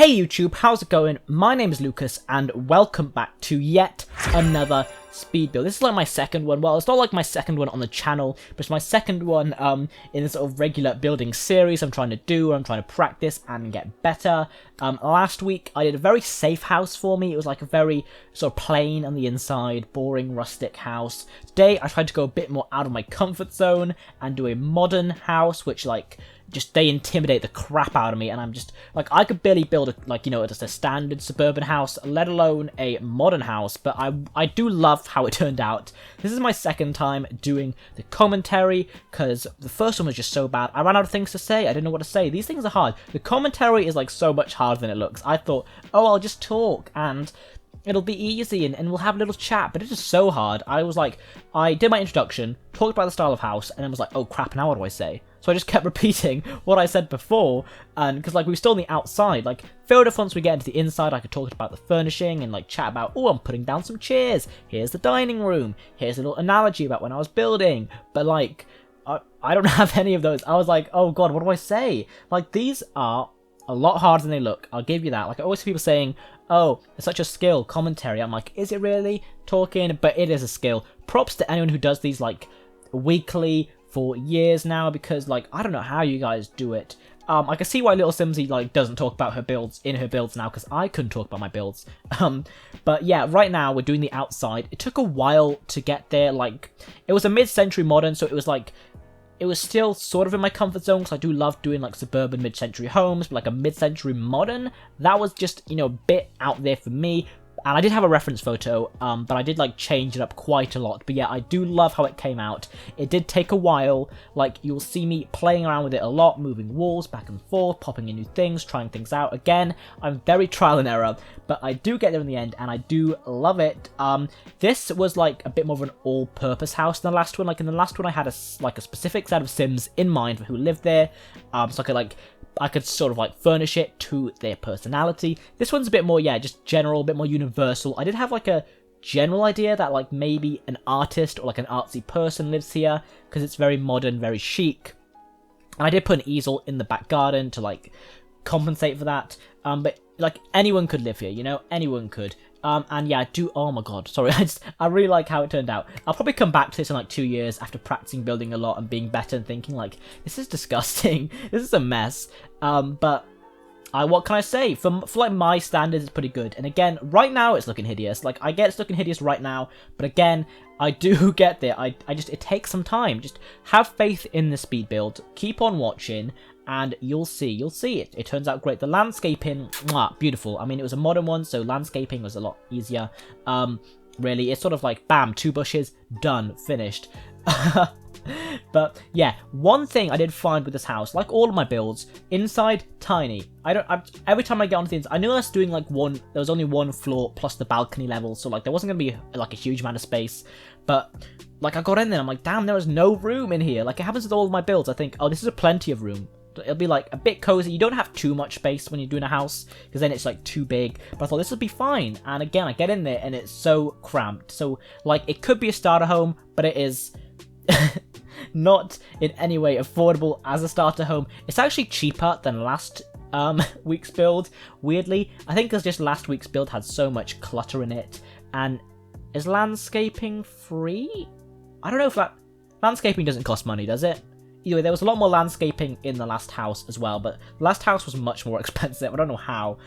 Hey YouTube, how's it going? My name is Lucas and welcome back to yet another speed build. This is like my second one. Well, it's not like my second one on the channel, but it's my second one in this sort of regular building series I'm trying to do. I'm trying to practice and get better. Last week I did a very safe house for me. It was like a very sort of plain on the inside, boring rustic house. Today I tried to go a bit more out of my comfort zone and do a modern house, which they intimidate the crap out of me, and I'm just like, I could barely build just a standard suburban house, let alone a modern house. But I do love how it turned out. This is my second time doing the commentary because the first one was just so bad. I ran out of things to say. I didn't know what to say. These things are hard. The commentary is like so much harder than it looks. I thought, oh, I'll just talk and it'll be easy and we'll have a little chat, but it's just so hard. I did my introduction, talked about the style of house, and then was like, oh crap, now what do I say? So I just kept repeating what I said before, and because we were still on the outside, fair enough, once we get into the inside, I could talk about the furnishing and chat about, oh, I'm putting down some chairs, here's the dining room, here's a little analogy about when I was building, but I don't have any of those. I was like, oh god, what do I say? These are a lot harder than they look, I'll give you that. I always hear people saying, oh, it's such a skill, commentary. I'm like, is it really? Talking? But it is a skill. Props to anyone who does these weekly for years now, because I don't know how you guys do it. I can see why Little Simsy doesn't talk about her builds in her builds now, because I couldn't talk about my builds. But yeah, right now we're doing the outside. It took a while to get there. It was a mid-century modern, so it was still sort of in my comfort zone, because I do love doing suburban mid-century homes, but a mid-century modern, that was just, a bit out there for me. And I did have a reference photo, but I did change it up quite a lot. But yeah, I do love how it came out. It did take a while. You'll see me playing around with it a lot, moving walls back and forth, popping in new things, trying things out. Again, I'm very trial and error, but I do get there in the end, and I do love it. This was a bit more of an all-purpose house than the last one. In the last one, I had a specific set of Sims in mind for who lived there, so I could sort of furnish it to their personality. This one's a bit more, yeah, just general, a bit more universal. I did have a general idea that maybe an artist or an artsy person lives here, because it's very modern, very chic. And I did put an easel in the back garden to compensate for that. But anyone could live here, anyone could. And yeah, oh my god, sorry, I really like how it turned out. I'll probably come back to this in 2 years after practicing building a lot and being better and thinking this is disgusting, this is a mess. But what can I say? For my standards, it's pretty good. And again, right now it's looking hideous. I get it's looking hideous right now, but again, I do get there. It takes some time. Just have faith in the speed build. Keep on watching, and you'll see it. It turns out great. The landscaping, mwah, beautiful. I mean, it was a modern one, so landscaping was a lot easier. Really, it's sort of bam, 2 bushes, done, finished. But yeah, one thing I did find with this house, all of my builds, inside tiny. Every time I get onto the inside, I knew I was doing there was only 1 floor plus the balcony level, so there wasn't gonna be a huge amount of space. But I got in there, and I'm like, damn, there is no room in here. It happens with all of my builds. I think, oh, this is a plenty of room. It'll be a bit cozy. You don't have too much space when you're doing a house, because then it's too big. But I thought this would be fine. And again, I get in there and it's so cramped. So it could be a starter home, but it is not in any way affordable as a starter home. It's actually cheaper than last week's build, weirdly. I think because just last week's build had so much clutter in it. And is landscaping free? I don't know if landscaping doesn't cost money, does it? Either way, there was a lot more landscaping in the last house as well, but the last house was much more expensive. I don't know how.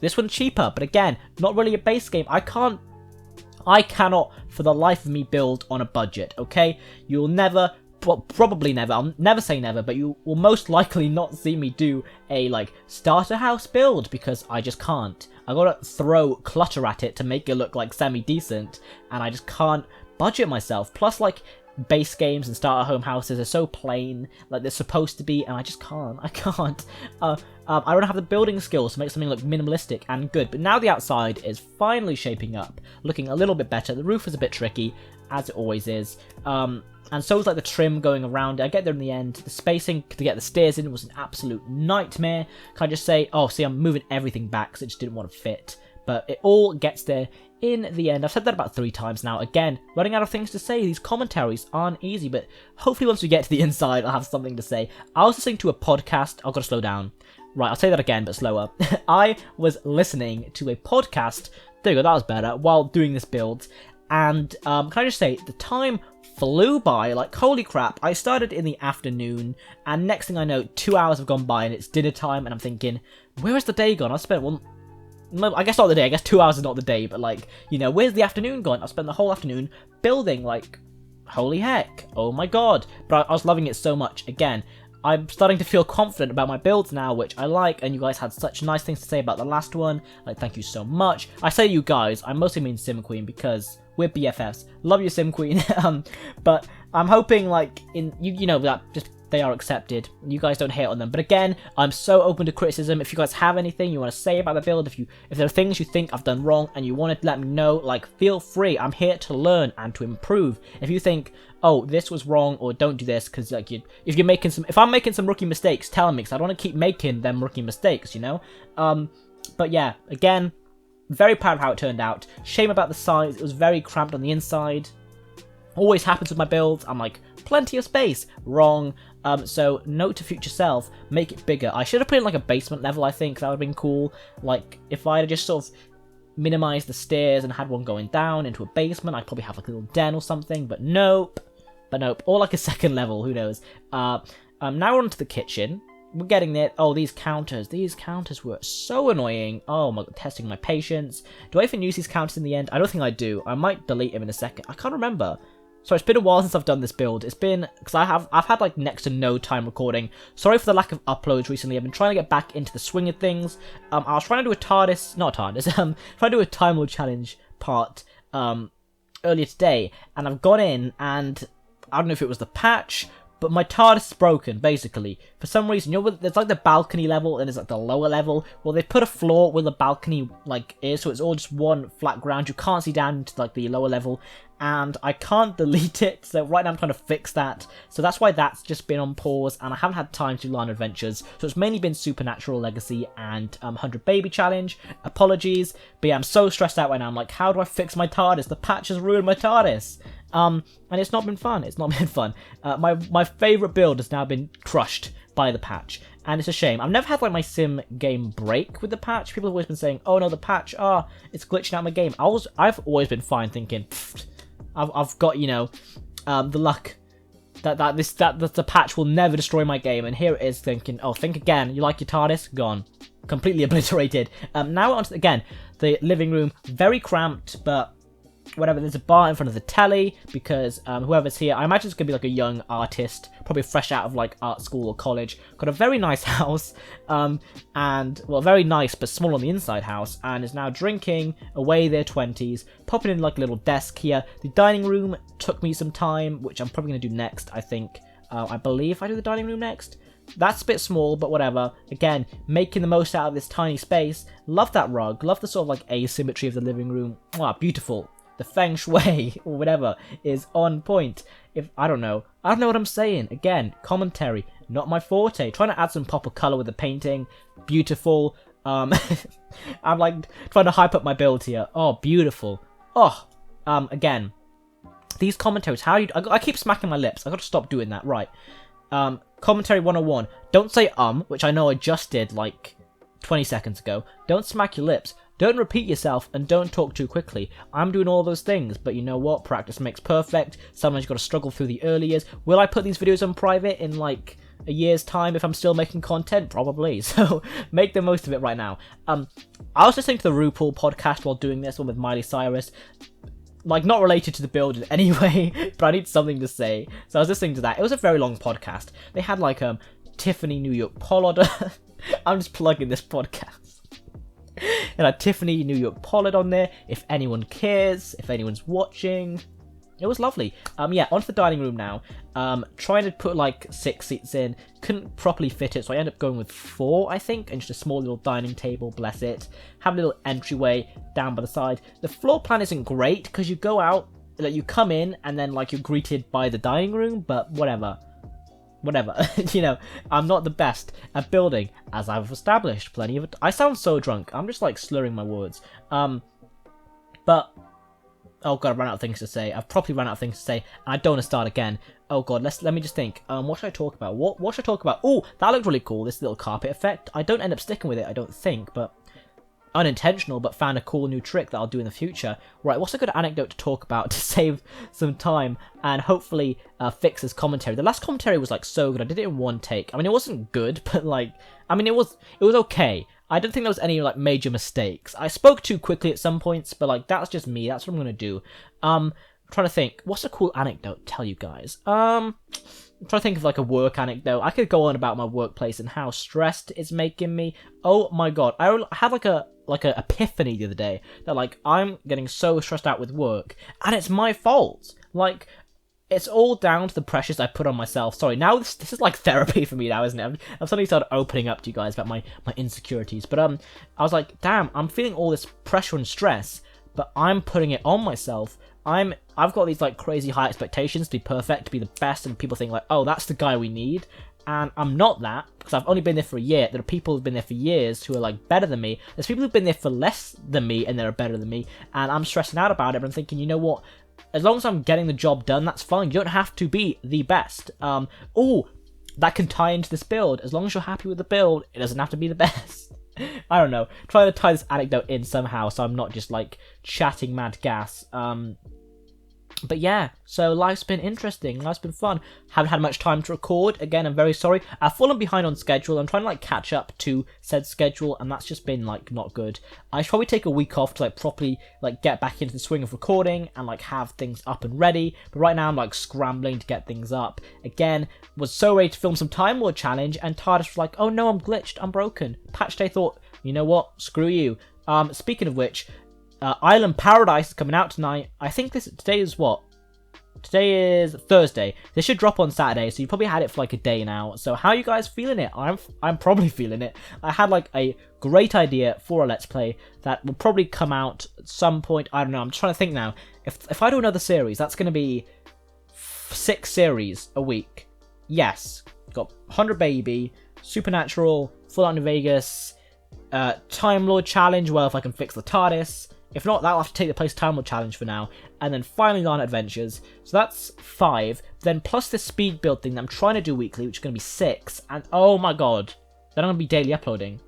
This one's cheaper, but again, not really a base game. I cannot for the life of me build on a budget, okay? You'll never, probably never, I'll never say never, but you will most likely not see me do a starter house build, because I just can't. I gotta throw clutter at it to make it look semi-decent, and I just can't budget myself. Plus base games and starter home houses are so plain, they're supposed to be, and I just can't. I can't. I don't have the building skills to make something look minimalistic and good. But now the outside is finally shaping up, looking a little bit better. The roof is a bit tricky, as it always is. And so is the trim going around it. I get there in the end. The spacing to get the stairs in was an absolute nightmare. Can I just say, oh, see, I'm moving everything back because it just didn't want to fit. But it all gets there in the end. I've said that about 3 times now. Again, running out of things to say. These commentaries aren't easy, but hopefully once we get to the inside, I'll have something to say. I was listening to a podcast. I've got to slow down. Right, I'll say that again, but slower. I was listening to a podcast, there you go, that was better, while doing this build, and can I just say, the time flew by, like, holy crap. I started in the afternoon, and next thing I know, 2 hours have gone by, and it's dinner time, and I'm thinking, where has the day gone? I spent one... I guess not the day, I guess 2 hours is not the day, but, like, you know, where's the afternoon gone? I spent the whole afternoon building, like, holy heck, oh my god. But I was loving it so much. Again, I'm starting to feel confident about my builds now, which I like, and you guys had such nice things to say about the last one. Like, thank you so much. I say you guys, I mostly mean Sim Queen, because we're BFFs. Love you, Sim Queen. But I'm hoping, like, you know, that just they are accepted. You guys don't hate on them. But again, I'm so open to criticism. If you guys have anything you want to say about the build, if there are things you think I've done wrong and you want to let me know, like, feel free. I'm here to learn and to improve. If you think, oh, this was wrong, or don't do this, because, like, if I'm making some rookie mistakes, tell me, because I don't want to keep making them rookie mistakes, you know? But yeah, again, very proud of how it turned out. Shame about the size. It was very cramped on the inside. Always happens with my builds. I'm like, plenty of space. Wrong. So note to future self, make it bigger. I should have put in like a basement level, I think. That would have been cool. Like, if I had just sort of minimized the stairs and had one going down into a basement, I'd probably have like a little den or something. But nope. Or like a second level, who knows. Now we're on to the kitchen. We're getting there. Oh, these counters were so annoying. Oh my god, testing my patience. Do I even use these counters in the end? I don't think I do. I might delete them in a second. I can't remember. So it's been a while since I've done this build. It's been, because I've had like next to no time recording. Sorry for the lack of uploads recently. I've been trying to get back into the swing of things. I was trying to do a trying to do a Time Lord challenge part earlier today, and I've gone in, and I don't know if it was the patch, but my TARDIS is broken, basically. For some reason, you know, there's like the balcony level, and there's like the lower level. Well, they put a floor where the balcony like is, so it's all just one flat ground. You can't see down into like the lower level, and I can't delete it. So right now I'm trying to fix that. So that's why that's just been on pause, and I haven't had time to do Line Adventures. So it's mainly been Supernatural Legacy and 100 Baby Challenge. Apologies, but yeah, I'm so stressed out right now. I'm like, how do I fix my TARDIS? The patch has ruined my TARDIS. And it's not been fun. It's not been fun. My favourite build has now been crushed by the patch, and it's a shame. I've never had like my sim game break with the patch. People have always been saying, "Oh no, the patch, it's glitching out my game." I've always been fine, thinking, I've got, you know, the luck that the patch will never destroy my game, and here it is thinking, oh, think again. You like your TARDIS? Gone, completely obliterated. Now onto again the living room, very cramped, but whatever. There's a bar in front of the telly because whoever's here, I imagine it's gonna be like a young artist, probably fresh out of like art school or college. Got a very nice house, and well, very nice but small on the inside house, and is now drinking away their 20s, popping in like a little desk here. The dining room took me some time, which I'm probably gonna do next. I think, I believe I do the dining room next. That's a bit small, but whatever. Again, making the most out of this tiny space. Love that rug. Love the sort of like asymmetry of the living room. Wow, beautiful. The feng shui, or whatever, is on point. I don't know what I'm saying. Again, commentary, not my forte. Trying to add some pop of colour with the painting. Beautiful. I'm like trying to hype up my build here. Oh, beautiful. Oh, again, these commentaries, I keep smacking my lips. I gotta stop doing that, right. Commentary 101. Don't say which I know I just did like 20 seconds ago. Don't smack your lips. Don't repeat yourself, and don't talk too quickly. I'm doing all those things, but you know what? Practice makes perfect. Sometimes you've got to struggle through the early years. Will I put these videos on private in like a year's time if I'm still making content? Probably. So make the most of it right now. I was listening to the RuPaul podcast while doing this one with Miley Cyrus. Like, not related to the build in any way, but I need something to say. So I was listening to that. It was a very long podcast. They had like Tiffany New York Pollard. I'm just plugging this podcast. And had Tiffany New York Pollard on there, if anyone cares, if anyone's watching. It was lovely. Yeah, onto the dining room now. Trying to put like 6 seats in, couldn't properly fit it, so I ended up going with 4, I think, and just a small little dining table, bless it. Have a little entryway down by the side. The floor plan isn't great, because you go out, like you come in, and then like you're greeted by the dining room, but whatever. You know, I'm not the best at building, as I've established plenty of it. I sound so drunk. I'm just like slurring my words. But oh god, I've run out of things to say. I've properly run out of things to say, and I don't want to start again. Oh god, let me just think. What should I talk about? What should I talk about? Oh, that looked really cool, this little carpet effect. I don't end up sticking with it, I don't think, but unintentional, but found a cool new trick that I'll do in the future. Right, what's a good anecdote to talk about to save some time and hopefully fix this commentary? The last commentary was like so good. I did it in one take. I mean, it wasn't good, but like, I mean, it was okay. I don't think there was any like major mistakes. I spoke too quickly at some points, but like that's just me. That's what I'm gonna do. I'm trying to think. What's a cool anecdote to tell you guys? I'm trying to think of like a work anecdote. I could go on about my workplace and how stressed it's making me. Oh my god, I had like a epiphany the other day that like I'm getting so stressed out with work, and it's my fault. Like, it's all down to the pressures I put on myself. Sorry, now this is like therapy for me now, isn't it? I've suddenly started opening up to you guys about my insecurities. But I was like, damn, I'm feeling all this pressure and stress, but I'm putting it on myself. I've got these like crazy high expectations to be perfect, to be the best, and people think like, oh, that's the guy we need. And I'm not that, because I've only been there for a year. There are people who've been there for years who are like better than me. There's people who've been there for less than me and they're better than me, and I'm stressing out about it, but I'm thinking, you know what? As long as I'm getting the job done, that's fine. You don't have to be the best. Oh, that can tie into this build. As long as you're happy with the build, it doesn't have to be the best. I don't know. Trying to tie this anecdote in somehow so I'm not just like chatting mad gas. But yeah, so life's been interesting, life's been fun. Haven't had much time to record. Again, I'm very sorry. I've fallen behind on schedule. I'm trying to like catch up to said schedule, and that's just been like not good. I should probably take a week off to like properly like get back into the swing of recording and like have things up and ready. But right now I'm like scrambling to get things up. Again, was so ready to film some Time Lord challenge, and TARDIS was like, oh no, I'm glitched, I'm broken. Patch Day thought, you know what, screw you. Speaking of which, Island Paradise is coming out tonight. I think today is what? Today is Thursday. This should drop on Saturday, so you probably had it for like a day now. So how are you guys feeling it? I'm probably feeling it. I had like a great idea for a Let's Play that will probably come out at some point. I don't know. I'm trying to think now. If I do another series, that's going to be 6 series a week. Yes. Got 100 Baby, Supernatural, Full Out New Vegas, Time Lord Challenge, well, if I can fix the TARDIS. If not, that'll have to take the place Time Lord Challenge for now. And then finally Lana Adventures. So that's 5. Then plus this speed build thing that I'm trying to do weekly, which is going to be 6. And oh my god, then I'm going to be daily uploading.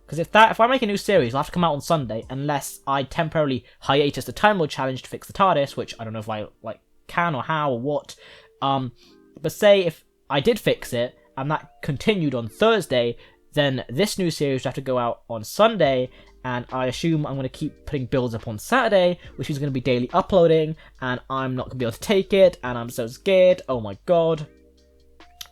Because if I make a new series, it'll have to come out on Sunday, unless I temporarily hiatus the Time Lord Challenge to fix the TARDIS, which I don't know if I like can or how or what. But say if I did fix it, and that continued on Thursday, then this new series would have to go out on Sunday, and I assume I'm going to keep putting builds up on Saturday, which is going to be daily uploading, and I'm not going to be able to take it, and I'm so scared. Oh my god.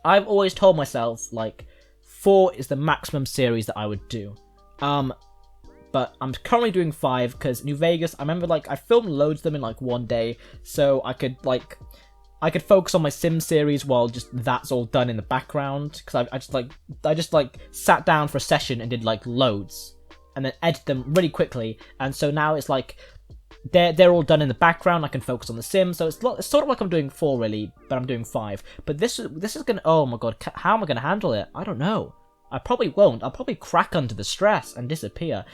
I've always told myself, like, 4 is the maximum series that I would do. But I'm currently doing 5, because New Vegas, I remember, like, I filmed loads of them in, like, one day, so I could focus on my Sim series while just that's all done in the background, because I just sat down for a session and did, like, loads. And then edit them really quickly, and so now it's like they're all done in the background. I can focus on the sim, so it's sort of like I'm doing 4 really, but I'm doing 5. But this is gonna, oh my god, how am I gonna handle it? I don't know. I probably won't. I'll probably crack under the stress and disappear.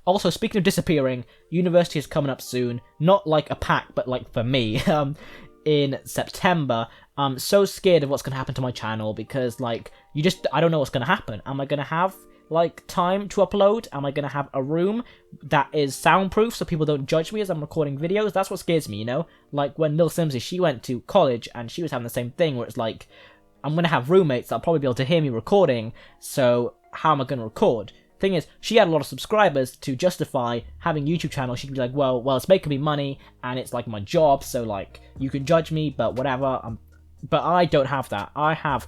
Also, speaking of disappearing, university is coming up soon. Not like a pack, but like for me. In September. I'm so scared of what's gonna happen to my channel, because like I don't know what's gonna happen. Am I gonna have like time to upload? Am I gonna have a room that is soundproof so people don't judge me as I'm recording videos? That's what scares me, you know? Like when Lil Simsy, she went to college and she was having the same thing where it's like, I'm gonna have roommates that'll probably be able to hear me recording, so how am I gonna record? Thing is, she had a lot of subscribers to justify having a YouTube channel. She could be like, well, it's making me money and it's like my job, so like you can judge me, but whatever. But I don't have that. I have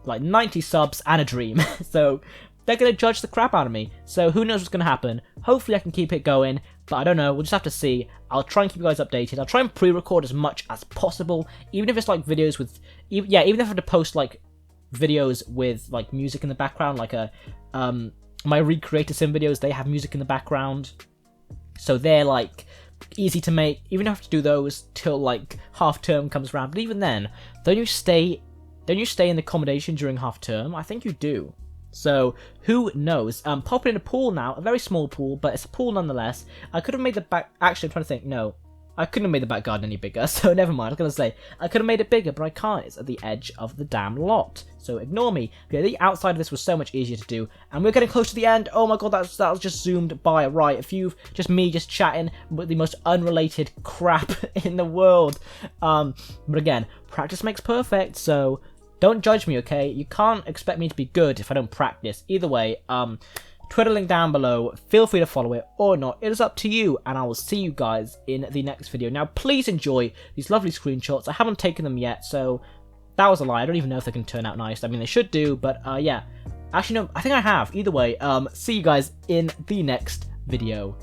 like 90 subs and a dream, so they're going to judge the crap out of me. So who knows what's going to happen. Hopefully I can keep it going, but I don't know. We'll just have to see. I'll try and keep you guys updated. I'll try and pre-record as much as possible, even if it's like videos with, even if I have to post like videos with like music in the background, like my Recreator Sim videos, they have music in the background, so they're like easy to make. Even if I have to do those till like half term comes around, but even then, don't you stay in the accommodation during half term? I think you do. So who knows? Popping in a pool now, a very small pool, but it's a pool nonetheless. I could have made the back. Actually, I'm trying to think. No, I couldn't have made the back garden any bigger, so never mind. I was going to say, I could have made it bigger, but I can't. It's at the edge of the damn lot. So ignore me. Okay, the outside of this was so much easier to do. And we're getting close to the end. Oh my god, that was just zoomed by. Right, just me just chatting with the most unrelated crap in the world. But again, practice makes perfect, so don't judge me, okay? You can't expect me to be good if I don't practice. Either way, Twitter link down below, feel free to follow it or not, it is up to you, and I will see you guys in the next video. Now please enjoy these lovely screenshots. I haven't taken them yet, so that was a lie. I don't even know if they can turn out nice. I mean, they should do, but yeah. Actually no, I think I have. Either way, see you guys in the next video.